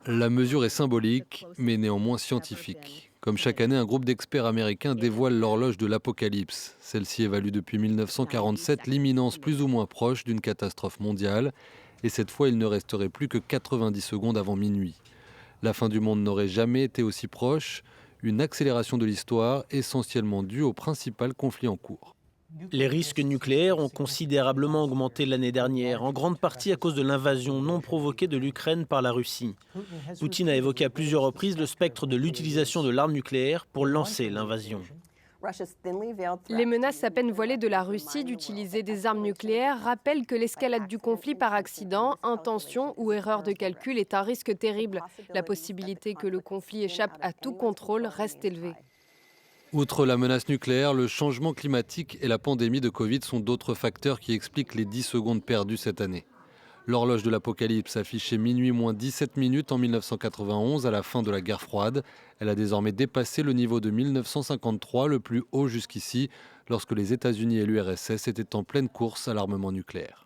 La mesure est symbolique, mais néanmoins scientifique. Comme chaque année, un groupe d'experts américains dévoile l'horloge de l'apocalypse. Celle-ci évalue depuis 1947 l'imminence plus ou moins proche d'une catastrophe mondiale. Et cette fois, il ne resterait plus que 90 secondes avant minuit. La fin du monde n'aurait jamais été aussi proche. Une accélération de l'histoire essentiellement due au principal conflit en cours. Les risques nucléaires ont considérablement augmenté l'année dernière, en grande partie à cause de l'invasion non provoquée de l'Ukraine par la Russie. Poutine a évoqué à plusieurs reprises le spectre de l'utilisation de l'arme nucléaire pour lancer l'invasion. Les menaces à peine voilées de la Russie d'utiliser des armes nucléaires rappellent que l'escalade du conflit par accident, intention ou erreur de calcul est un risque terrible. La possibilité que le conflit échappe à tout contrôle reste élevée. Outre la menace nucléaire, le changement climatique et la pandémie de Covid sont d'autres facteurs qui expliquent les 10 secondes perdues cette année. L'horloge de l'apocalypse affichait minuit moins 17 minutes en 1991 à la fin de la guerre froide. Elle a désormais dépassé le niveau de 1953, le plus haut jusqu'ici, lorsque les États-Unis et l'URSS étaient en pleine course à l'armement nucléaire.